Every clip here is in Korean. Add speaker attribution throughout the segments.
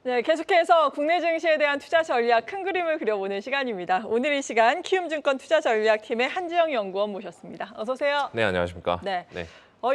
Speaker 1: 네, 계속해서 국내 증시에 대한 투자 전략 큰 그림을 그려보는 시간입니다. 오늘 이 시간 키움증권 투자전략팀의 한지영 연구원 모셨습니다. 어서 오세요.
Speaker 2: 네, 안녕하십니까.
Speaker 1: 네.
Speaker 2: 네.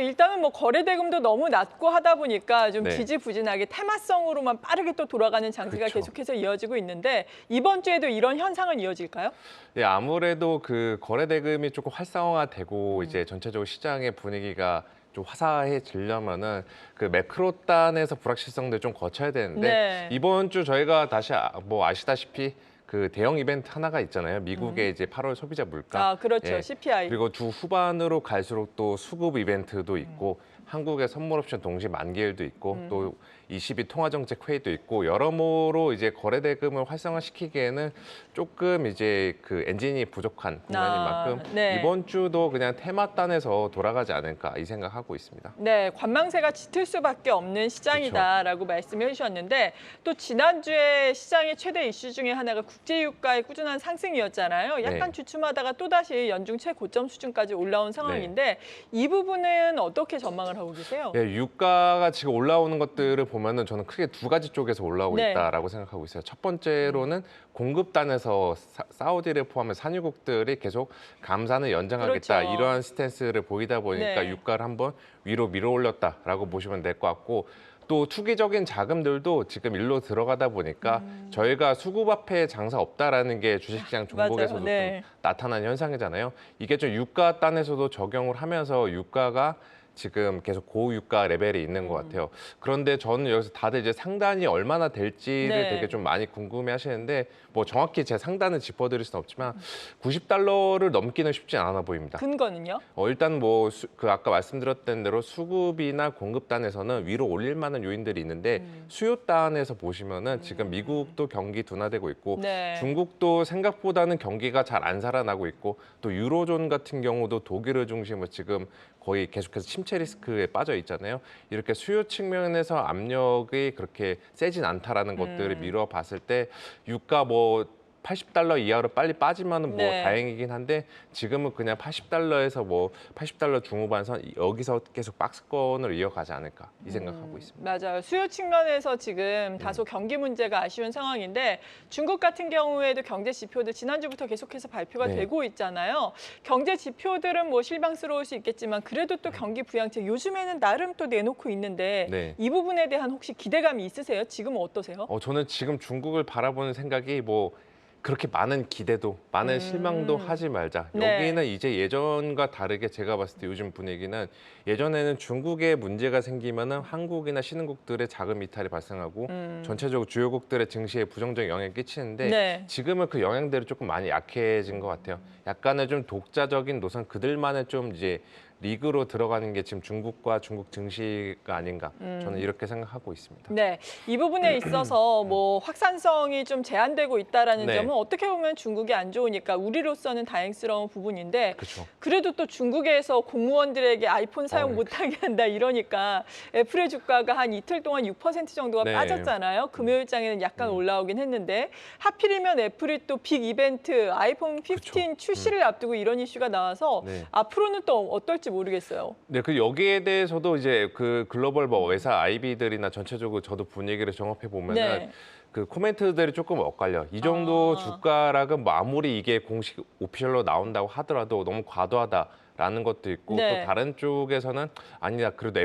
Speaker 1: 일단은 뭐 거래 대금도 너무 낮고 하다 보니까 좀
Speaker 2: 네.
Speaker 1: 지지부진하게 테마성으로만 빠르게 또 돌아가는 장세가
Speaker 2: 그렇죠.
Speaker 1: 계속해서 이어지고 있는데 이번 주에도 이런 현상은 이어질까요?
Speaker 2: 네, 아무래도 그 거래 대금이 조금 활성화되고 이제 전체적으로 시장의 분위기가 좀 화사해지려면은 그 매크로 단에서 불확실성들 좀 거쳐야 되는데
Speaker 1: 네.
Speaker 2: 이번 주 저희가 다시 뭐 아시다시피 그 대형 이벤트 하나가 있잖아요. 미국의 이제 8월 소비자 물가.
Speaker 1: 아, 그렇죠.
Speaker 2: 예.
Speaker 1: CPI.
Speaker 2: 그리고 주 후반으로 갈수록 또 수급 이벤트도 있고 한국의 선물 옵션 동시 만기일도 있고 또 22 통화정책 회의도 있고 여러모로 이제 거래 대금을 활성화시키기에는 조금 이제 그 엔진이 부족한 국면인 만큼
Speaker 1: 네.
Speaker 2: 이번 주도 그냥 테마단에서 돌아가지 않을까 이 생각하고 있습니다.
Speaker 1: 네, 관망세가 짙을 수밖에 없는 시장이다라고 말씀해 주셨는데 또 지난주에 시장의 최대 이슈 중에 하나가 국제유가의 꾸준한 상승이었잖아요. 약간
Speaker 2: 네.
Speaker 1: 주춤하다가 또다시 연중 최고점 수준까지 올라온 상황인데 이 부분은 어떻게 전망을 하고 계세요?
Speaker 2: 네, 유가가 지금 올라오는 것들을 보면은 저는 크게 두 가지 쪽에서 올라오고
Speaker 1: 네.
Speaker 2: 있다라고 생각하고 있어요. 첫 번째로는 공급단에서 사우디를 포함한 산유국들이 계속 감산을 연장하겠다
Speaker 1: 그렇죠.
Speaker 2: 이러한 스탠스를 보이다 보니까
Speaker 1: 네.
Speaker 2: 유가를 한번 위로 밀어올렸다라고 보시면 될 것 같고 또 투기적인 자금들도 지금 일로 들어가다 보니까 저희가 수급 앞에 장사 없다라는 게 주식시장 종목에서도
Speaker 1: 맞아요. 네.
Speaker 2: 좀 나타난 현상이잖아요. 이게 좀 유가 단에서도 적용을 하면서 유가가 지금 계속 고유가 레벨이 있는 것 같아요. 그런데 저는 여기서 다들 이제 상단이 얼마나 될지를
Speaker 1: 네.
Speaker 2: 되게 좀 많이 궁금해 하시는데 뭐 정확히 제 상단을 짚어드릴 수는 없지만 $90를 넘기는 쉽지 않아 보입니다.
Speaker 1: 근거는요?
Speaker 2: 일단 뭐 그 아까 말씀드렸던 대로 수급이나 공급단에서는 위로 올릴 만한 요인들이 있는데 수요단에서 보시면은 지금 미국도 경기 둔화되고 있고
Speaker 1: 네.
Speaker 2: 중국도 생각보다는 경기가 잘 안 살아나고 있고 또 유로존 같은 경우도 독일을 중심으로 지금 거의 계속해서 침체 리스크에 빠져 있잖아요. 이렇게 수요 측면에서 압력이 그렇게 세진 않다라는 것들을 미뤄 봤을 때 유가 뭐 $80 이하로 빨리 빠지면은 뭐
Speaker 1: 네.
Speaker 2: 다행이긴 한데 지금은 그냥 $80에서 뭐 $80 중후반선 여기서 계속 박스권을 이어가지 않을까 이 생각하고 있습니다.
Speaker 1: 맞아요. 수요 측면에서 지금 다소 경기 문제가 아쉬운 상황인데 중국 같은 경우에도 경제 지표들 지난주부터 계속해서 발표가
Speaker 2: 네.
Speaker 1: 되고 있잖아요. 경제 지표들은 뭐 실망스러울 수 있겠지만 그래도 또 경기 부양책 요즘에는 나름 또 내놓고 있는데
Speaker 2: 네.
Speaker 1: 이 부분에 대한 혹시 기대감이 있으세요? 지금은 어떠세요?
Speaker 2: 저는 지금 중국을 바라보는 생각이 뭐 그렇게 많은 기대도, 많은 실망도 하지 말자.
Speaker 1: 네.
Speaker 2: 여기는 이제 예전과 다르게 제가 봤을 때 요즘 분위기는 예전에는 중국에 문제가 생기면은 한국이나 신흥국들의 자금 이탈이 발생하고 전체적으로 주요국들의 증시에 부정적인 영향을 끼치는데
Speaker 1: 네.
Speaker 2: 지금은 그 영향들이 조금 많이 약해진 것 같아요. 약간의 좀 독자적인 노선 그들만의 좀 이제 리그로 들어가는 게 지금 중국과 중국 증시가 아닌가 저는 이렇게 생각하고 있습니다.
Speaker 1: 네, 이 부분에 있어서 뭐 확산성이 좀 제한되고 있다라는
Speaker 2: 네.
Speaker 1: 점은 어떻게 보면 중국이 안 좋으니까 우리로서는 다행스러운 부분인데
Speaker 2: 그렇죠.
Speaker 1: 그래도 또 중국에서 공무원들에게 아이폰 사용
Speaker 2: 네.
Speaker 1: 못하게 한다 이러니까 애플의 주가가 한 이틀 동안 6% 정도가
Speaker 2: 네.
Speaker 1: 빠졌잖아요. 금요일장에는 약간 올라오긴 했는데 하필이면 애플이 또 빅 이벤트 아이폰 15
Speaker 2: 그쵸.
Speaker 1: 출시를 앞두고 이런 이슈가 나와서
Speaker 2: 네.
Speaker 1: 앞으로는 또 어떨지 모르겠어요.
Speaker 2: 네, 그 여기에 대해서도 이제 그 글로벌 뭐 회사 IB들이나 전체적으로 저도 분위기를 정합해 보면은
Speaker 1: 네.
Speaker 2: 그 코멘트들이 조금 엇갈려. 이 정도
Speaker 1: 아.
Speaker 2: 주가락은 뭐 아무리 이게 공식 오피셜로 나온다고 하더라도 너무 과도하다라는 것도 있고
Speaker 1: 네.
Speaker 2: 또 다른 쪽에서는 아니다. 그래도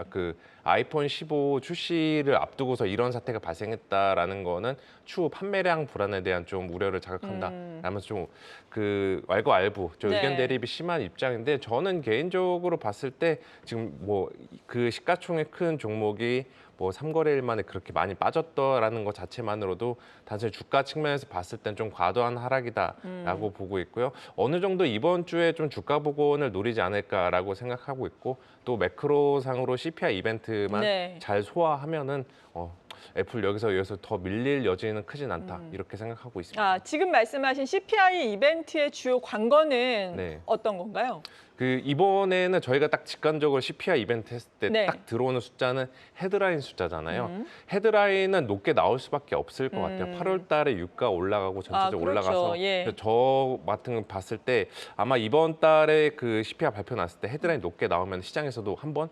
Speaker 2: 그 아이폰 15 출시를 앞두고서 이런 사태가 발생했다라는 거는 추후 판매량 불안에 대한 좀 우려를 자극한다. 라면서 좀 그 왈가왈부, 저
Speaker 1: 네.
Speaker 2: 의견 대립이 심한 입장인데 저는 개인적으로 봤을 때 지금 뭐 그 시가총액 큰 종목이 뭐 3거래일 만에 그렇게 많이 빠졌다라는 것 자체만으로도 단순히 주가 측면에서 봤을 땐 좀 과도한 하락이다라고 보고 있고요. 어느 정도 이번 주에 좀 주가 복원을 노리지 않을까라고 생각하고 있고 또 매크로상으로 CPI 이벤트만
Speaker 1: 네.
Speaker 2: 잘 소화하면은 애플 여기서 더 밀릴 여지는 크진 않다 이렇게 생각하고 있습니다.
Speaker 1: 아, 지금 말씀하신 CPI 이벤트의 주요 관건은
Speaker 2: 네.
Speaker 1: 어떤 건가요?
Speaker 2: 그 이번에는 저희가 딱 직관적으로 CPI 이벤트 했을 때
Speaker 1: 네.
Speaker 2: 딱 들어오는 숫자는 헤드라인 숫자잖아요. 헤드라인은 높게 나올 수밖에 없을 것 같아요. 8월 달에 유가 올라가고 전체적으로
Speaker 1: 그렇죠.
Speaker 2: 올라가서
Speaker 1: 예.
Speaker 2: 저 같은 거 봤을 때 아마 이번 달에 그 CPI 발표 났을 때 헤드라인 높게 나오면 시장에서도 한번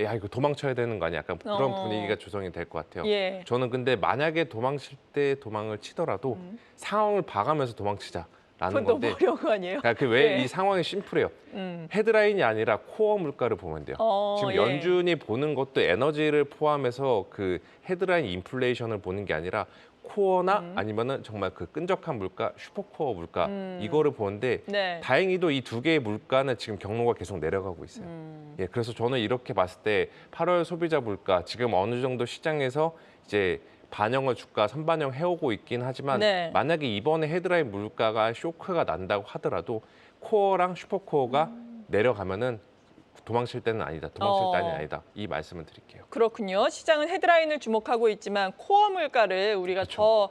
Speaker 2: 야 이거 도망쳐야 되는 거 아니야? 약간 그런
Speaker 1: 어.
Speaker 2: 분위기가 조성이 될 것 같아요.
Speaker 1: 예.
Speaker 2: 저는 근데 만약에 도망칠 때 도망을 치더라도 상황을 봐가면서 도망치자라는
Speaker 1: 그건 너무
Speaker 2: 건데
Speaker 1: 어려운 거 아니에요?
Speaker 2: 그 왜
Speaker 1: 예.
Speaker 2: 이 상황이 심플해요.
Speaker 1: 음.
Speaker 2: 헤드라인이 아니라 코어 물가를 보면 돼요. 지금
Speaker 1: 예.
Speaker 2: 연준이 보는 것도 에너지를 포함해서 그 헤드라인 인플레이션을 보는 게 아니라 코어나 아니면은 정말 그 끈적한 물가, 슈퍼코어 물가 이거를 보는데
Speaker 1: 네.
Speaker 2: 다행히도 이 두 개의 물가는 지금 경로가 계속 내려가고 있어요. 예, 그래서 저는 이렇게 봤을 때 8월 소비자 물가 지금 어느 정도 시장에서 이제 반영을 주가 선반영 해오고 있긴 하지만
Speaker 1: 네.
Speaker 2: 만약에 이번에 헤드라인 물가가 쇼크가 난다고 하더라도 코어랑 슈퍼코어가 내려가면은 도망칠 때는 아니다. 도망칠 때는 아니다. 이 말씀을 드릴게요.
Speaker 1: 그렇군요. 시장은 헤드라인을 주목하고 있지만 코어 물가를 우리가 더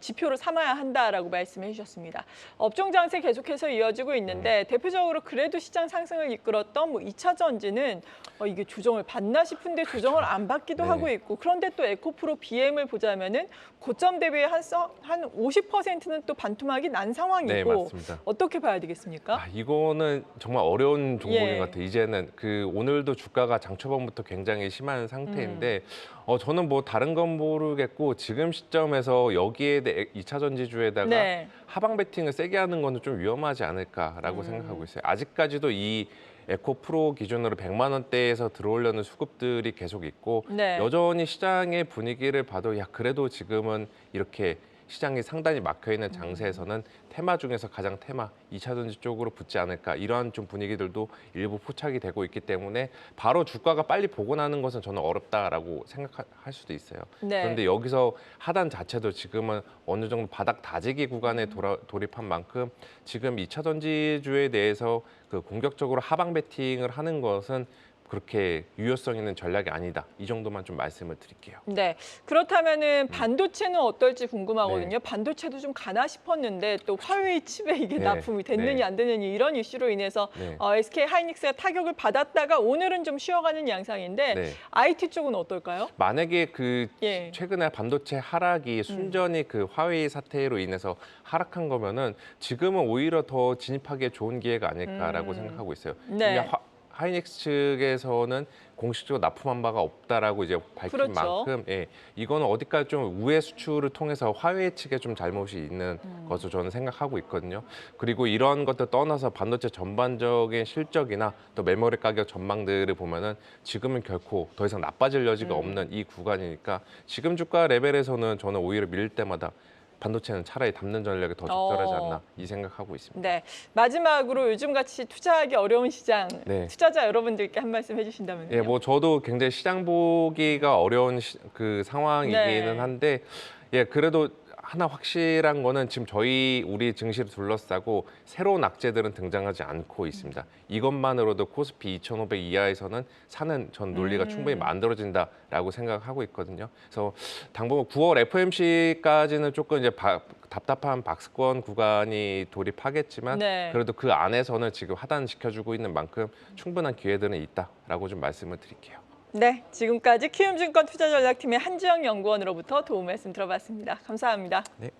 Speaker 1: 지표로 삼아야 한다라고 말씀해 주셨습니다. 업종 장세 계속해서 이어지고 있는데 대표적으로 그래도 시장 상승을 이끌었던 뭐 2차 전지는 이게 조정을 받나 싶은데 조정을 안 받기도
Speaker 2: 네.
Speaker 1: 하고 있고 그런데 또 에코프로 BM을 보자면은 고점 대비에 한 50%는 또 반토막이 난
Speaker 2: 네,
Speaker 1: 상황이고
Speaker 2: 맞습니다.
Speaker 1: 어떻게 봐야 되겠습니까?
Speaker 2: 이거는 정말 어려운 종목인
Speaker 1: 예.
Speaker 2: 것 같아요. 이제는 그 오늘도 주가가 장 초반부터 굉장히 심한 상태인데 저는 뭐 다른 건 모르겠고 지금 시점에서 여기에 대해 2차 전지주에다가
Speaker 1: 네.
Speaker 2: 하방 베팅을 세게 하는 거는 좀 위험하지 않을까라고 생각하고 있어요. 아직까지도 이 에코프로 기준으로 100만 원대에서 들어오려는 수급들이 계속 있고
Speaker 1: 네.
Speaker 2: 여전히 시장의 분위기를 봐도 야 그래도 지금은 이렇게 시장이 상당히 막혀 있는 장세에서는 테마 중에서 가장 테마 2차 전지 쪽으로 붙지 않을까 이러한 좀 분위기들도 일부 포착이 되고 있기 때문에 바로 주가가 빨리 보고 나는 것은 저는 어렵다라고 생각할 수도 있어요.
Speaker 1: 네.
Speaker 2: 그런데 여기서 하단 자체도 지금은 어느 정도 바닥 다지기 구간에 돌입한 만큼 지금 2차 전지주에 대해서 그 공격적으로 하방 베팅을 하는 것은 그렇게 유효성 있는 전략이 아니다. 이 정도만 좀 말씀을 드릴게요.
Speaker 1: 네. 그렇다면은 반도체는 어떨지 궁금하거든요.
Speaker 2: 네.
Speaker 1: 반도체도 좀 가나 싶었는데 또 화웨이 칩에 이게
Speaker 2: 네.
Speaker 1: 납품이 됐느냐
Speaker 2: 네.
Speaker 1: 안 됐느냐 이런 이슈로 인해서
Speaker 2: 네.
Speaker 1: SK 하이닉스가 타격을 받았다가 오늘은 좀 쉬어가는 양상인데
Speaker 2: 네.
Speaker 1: IT 쪽은 어떨까요?
Speaker 2: 만약에 그
Speaker 1: 예.
Speaker 2: 최근에 반도체 하락이 순전히 그 화웨이 사태로 인해서 하락한 거면은 지금은 오히려 더 진입하기에 좋은 기회가 아닐까라고 생각하고 있어요.
Speaker 1: 네.
Speaker 2: 이게 하이닉스 측에서는 공식적으로 납품한 바가 없다라고 이제 밝힌
Speaker 1: 그렇죠.
Speaker 2: 만큼 이거는 어디까지 좀 우회 수출을 통해서 화웨이 측에 좀 잘못이 있는 것으로 저는 생각하고 있거든요. 그리고 이런 것들 떠나서 반도체 전반적인 실적이나 또 메모리 가격 전망들을 보면은 지금은 결코 더 이상 나빠질 여지가 없는 이 구간이니까 지금 주가 레벨에서는 저는 오히려 밀 때마다 반도체는 차라리 담는 전략이 더 적절하지 않나 이 생각하고 있습니다.
Speaker 1: 네. 마지막으로 요즘같이 투자하기 어려운 시장,
Speaker 2: 네.
Speaker 1: 투자자 여러분들께 한 말씀 해주신다면요.
Speaker 2: 예, 뭐 저도 굉장히 시장 보기가 어려운 그 상황이기는
Speaker 1: 네.
Speaker 2: 한데, 예, 그래도 하나 확실한 거는 지금 우리 증시를 둘러싸고 새로운 악재들은 등장하지 않고 있습니다. 이것만으로도 코스피 2,500 이하에서는 사는 전 논리가 충분히 만들어진다라고 생각하고 있거든요. 그래서 당분간 9월 FOMC까지는 조금 이제 답답한 박스권 구간이 돌입하겠지만
Speaker 1: 네.
Speaker 2: 그래도 그 안에서는 지금 하단시켜주고 있는 만큼 충분한 기회들은 있다라고 좀 말씀을 드릴게요.
Speaker 1: 네, 지금까지 키움증권 투자전략팀의 한지영 연구원으로부터 도움 말씀 들어봤습니다. 감사합니다.
Speaker 2: 네.